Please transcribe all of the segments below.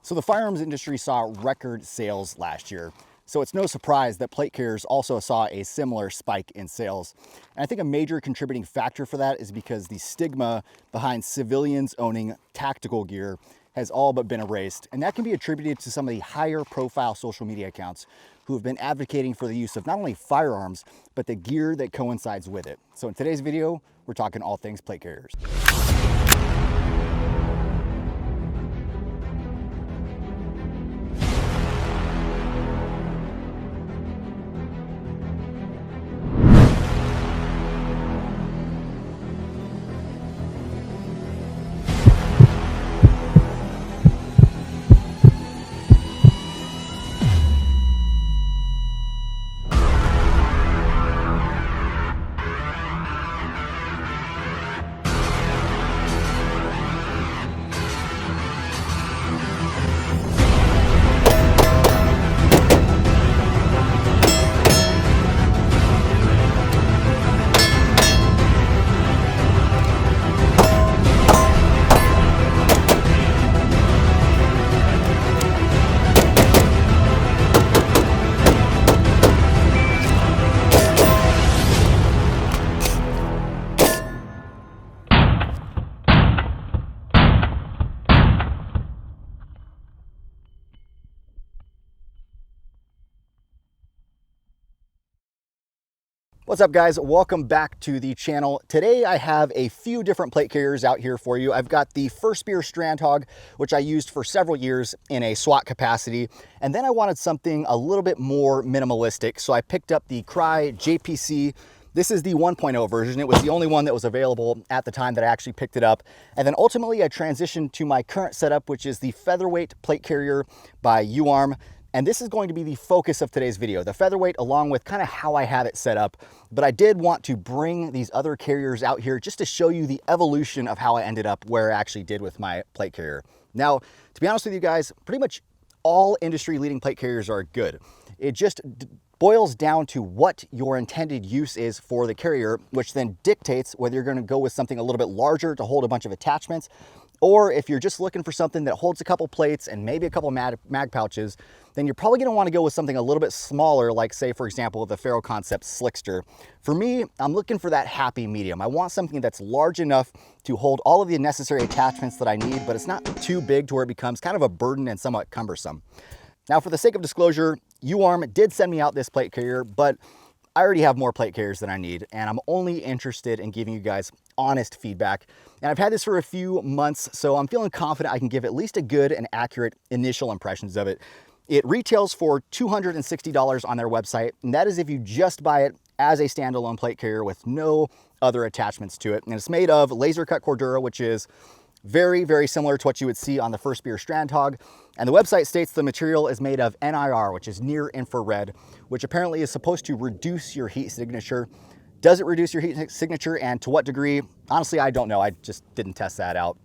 So the firearms industry saw record sales last year. So it's no surprise that plate carriers also saw a similar spike in sales. And I think a major contributing factor for that is because the stigma behind civilians owning tactical gear has all but been erased. And that can be attributed to some of the higher profile social media accounts who have been advocating for the use of not only firearms, but the gear that coincides with it. So in today's video, we're talking all things plate carriers. What's up, guys? Welcome back to the channel. Today I have a few different plate carriers out here for you. I've got the First Spear Strandhogg, which I used for several years in a SWAT capacity. And then I wanted something a little bit more minimalistic. So I picked up the Crye JPC. This is the 1.0 version. It was the only one that was available at the time that I actually picked it up. And then ultimately I transitioned to my current setup, which is the featherweight plate carrier by UARM. And this is going to be the focus of today's video, the featherweight, along with kind of how I have it set up. But I did want to bring these other carriers out here just to show you the evolution of how I ended up where I actually did with my plate carrier. Now, to be honest with you guys, pretty much all industry leading plate carriers are good. It just boils down to what your intended use is for the carrier, which then dictates whether you're going to go with something a little bit larger to hold a bunch of attachments, or if you're just looking for something that holds a couple plates and maybe a couple mag pouches, then you're probably going to want to go with something a little bit smaller, like say, for example, the Faro Concept Slickster. For me, I'm looking for that happy medium. I want something that's large enough to hold all of the necessary attachments that I need, but it's not too big to where it becomes kind of a burden and somewhat cumbersome. Now, for the sake of disclosure, UARM did send me out this plate carrier, but I already have more plate carriers than I need, and I'm only interested in giving you guys honest feedback. And I've had this for a few months, so I'm feeling confident I can give at least a good and accurate initial impressions of it. It retails for $260 on their website, and that is if you just buy it as a standalone plate carrier with no other attachments to it. And it's made of laser cut Cordura, which is very, very similar to what you would see on the First Spear Strandhogg. And the website states the material is made of NIR, which is near infrared, which apparently is supposed to reduce your heat signature. Does it reduce your heat signature, and to what degree? Honestly, I don't know. I just didn't test that out.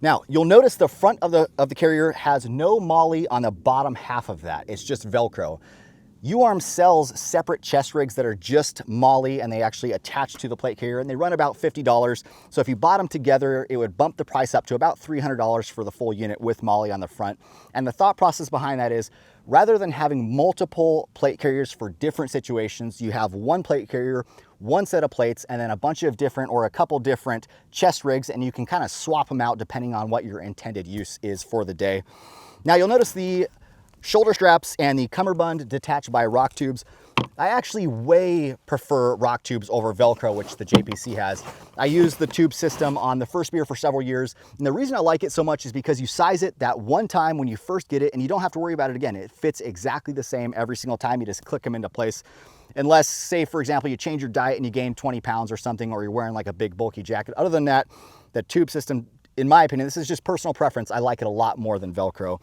Now, you'll notice the front of the carrier has no MOLLE on the bottom half of that. It's just Velcro. UARM sells separate chest rigs that are just MOLLE, and they actually attach to the plate carrier, and they run about $50. So if you bought them together, it would bump the price up to about $300 for the full unit with MOLLE on the front. And the thought process behind that is, rather than having multiple plate carriers for different situations, you have one plate carrier, one set of plates, and then a bunch of different or a couple different chest rigs, and you can kind of swap them out depending on what your intended use is for the day. Now, you'll notice the shoulder straps and the cummerbund detached by rock tubes. I actually way prefer rock tubes over Velcro, which the JPC has. I used the tube system on the First Spear for several years, and the reason I like it so much is because you size it that one time when you first get it, and you don't have to worry about it again. It fits exactly the same every single time. You just click them into place. Unless, say, for example, you change your diet and you gain 20 pounds or something, or you're wearing like a big bulky jacket. Other than that, the tube system, in my opinion, this is just personal preference, I like it a lot more than Velcro.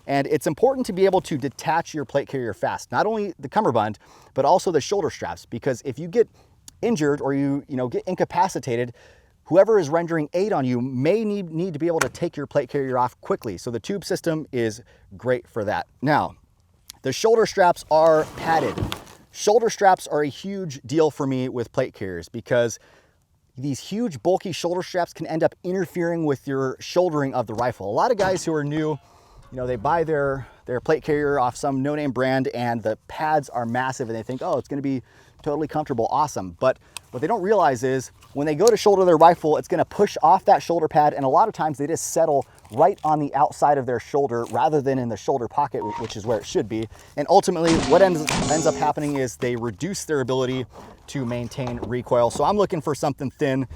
And it's important to be able to detach your plate carrier fast, not only the cummerbund, but also the shoulder straps, because if you get injured or you get incapacitated, whoever is rendering aid on you may need to be able to take your plate carrier off quickly. So the tube system is great for that. Now, the shoulder straps are padded. Shoulder straps are a huge deal for me with plate carriers because these huge bulky shoulder straps can end up interfering with your shouldering of the rifle. A lot of guys who are new you know, they buy their plate carrier off some no-name brand and the pads are massive and they think, oh, it's gonna be totally comfortable, awesome. But what they don't realize is when they go to shoulder their rifle, it's gonna push off that shoulder pad, and a lot of times they just settle right on the outside of their shoulder rather than in the shoulder pocket, which is where it should be. And ultimately what ends up happening is they reduce their ability to maintain recoil. So I'm looking for something thin.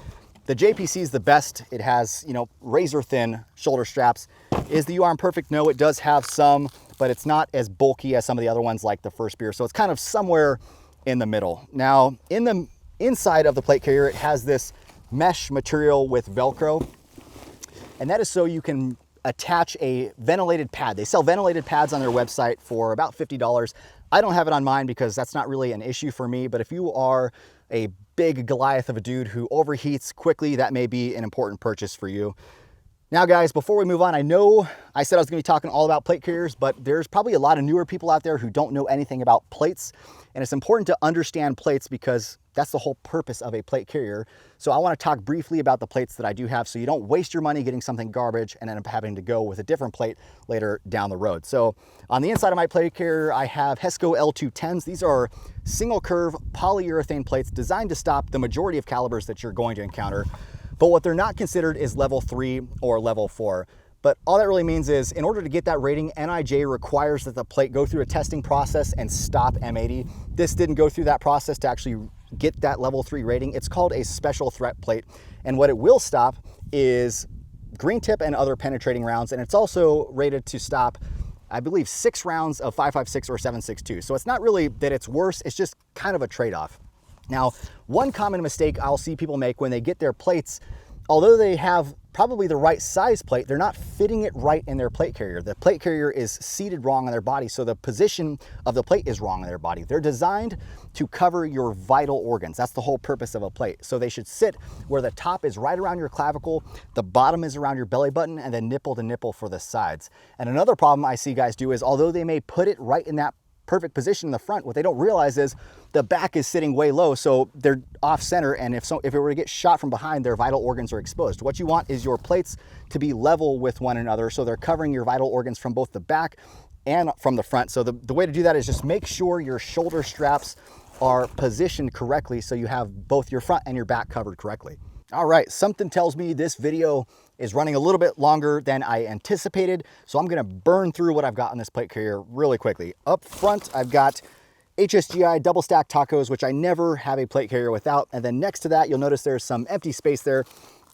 The JPC is the best. It has, you know, razor thin shoulder straps. Is the UARM perfect? No, it does have some, but it's not as bulky as some of the other ones like the First Spear. So it's kind of somewhere in the middle. Now, in the inside of the plate carrier, it has this mesh material with Velcro, and that is so you can attach a ventilated pad. They sell ventilated pads on their website for about $50. I don't have it on mine because that's not really an issue for me, but if you are a big Goliath of a dude who overheats quickly, that may be an important purchase for you. Now guys, before we move on, I know I said I was gonna be talking all about plate carriers, but there's probably a lot of newer people out there who don't know anything about plates, and it's important to understand plates because that's the whole purpose of a plate carrier. So I wanna talk briefly about the plates that I do have so you don't waste your money getting something garbage and end up having to go with a different plate later down the road. So on the inside of my plate carrier, I have Hesco L210s. These are single curve polyurethane plates designed to stop the majority of calibers that you're going to encounter. But what they're not considered is level 3 or level 4. But all that really means is in order to get that rating, NIJ requires that the plate go through a testing process and stop M80. This didn't go through that process to actually get that level 3 rating. It's called a special threat plate. And what it will stop is green tip and other penetrating rounds. And it's also rated to stop, I believe, 6 rounds of 5.56 or 7.62. So it's not really that it's worse, it's just kind of a trade-off. Now, one common mistake I'll see people make when they get their plates, although they have probably the right size plate, they're not fitting it right in their plate carrier. The plate carrier is seated wrong on their body, so the position of the plate is wrong on their body. They're designed to cover your vital organs. That's the whole purpose of a plate. So they should sit where the top is right around your clavicle, the bottom is around your belly button, and then nipple to nipple for the sides. And another problem I see guys do is although they may put it right in that perfect position in the front, what they don't realize is the back is sitting way low, so they're off center, and if it were to get shot from behind, their vital organs are exposed. What you want is your plates to be level with one another, so they're covering your vital organs from both the back and from the front. So the way to do that is just make sure your shoulder straps are positioned correctly so you have both your front and your back covered correctly. All right, something tells me this video is running a little bit longer than I anticipated, so I'm gonna burn through what I've got on this plate carrier really quickly. Up front, I've got HSGI double stack tacos, which I never have a plate carrier without. And then next to that, you'll notice there's some empty space there.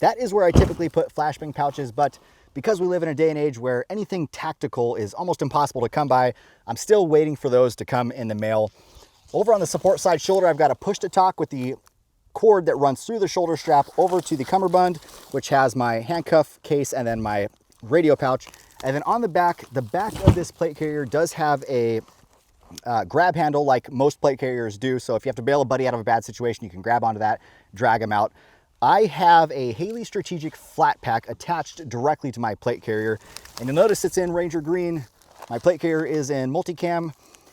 That is where I typically put flashbang pouches, but because we live in a day and age where anything tactical is almost impossible to come by, I'm still waiting for those to come in the mail. Over on the support side shoulder, I've got a push-to-talk with the cord that runs through the shoulder strap over to the cummerbund, which has my handcuff case and then my radio pouch. And then on the back of this plate carrier does have a grab handle like most plate carriers do. So if you have to bail a buddy out of a bad situation, you can grab onto that, drag him out. I have a Haley Strategic flat pack attached directly to my plate carrier. And you'll notice it's in Ranger Green. My plate carrier is in multicam.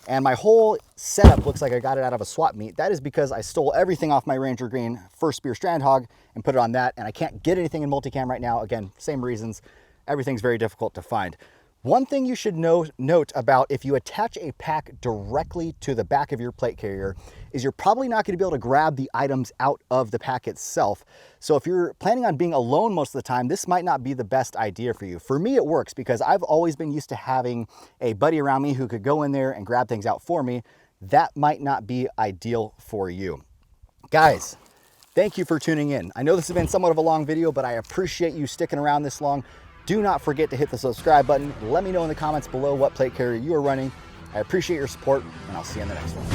And my whole setup looks like I got it out of a SWAT meet. That is because I stole everything off my Ranger Green First Spear Strandhogg and put it on that, and I can't get anything in multicam right now. Again, same reasons. Everything's very difficult to find. One thing you should note about if you attach a pack directly to the back of your plate carrier is you're probably not going to be able to grab the items out of the pack itself. So if you're planning on being alone most of the time, this might not be the best idea for you. For me, it works because I've always been used to having a buddy around me who could go in there and grab things out for me. That might not be ideal for you. Guys, thank you for tuning in. I know this has been somewhat of a long video, but I appreciate you sticking around this long. Do not forget to hit the subscribe button. Let me know in the comments below what plate carrier you are running. I appreciate your support, and I'll see you in the next one.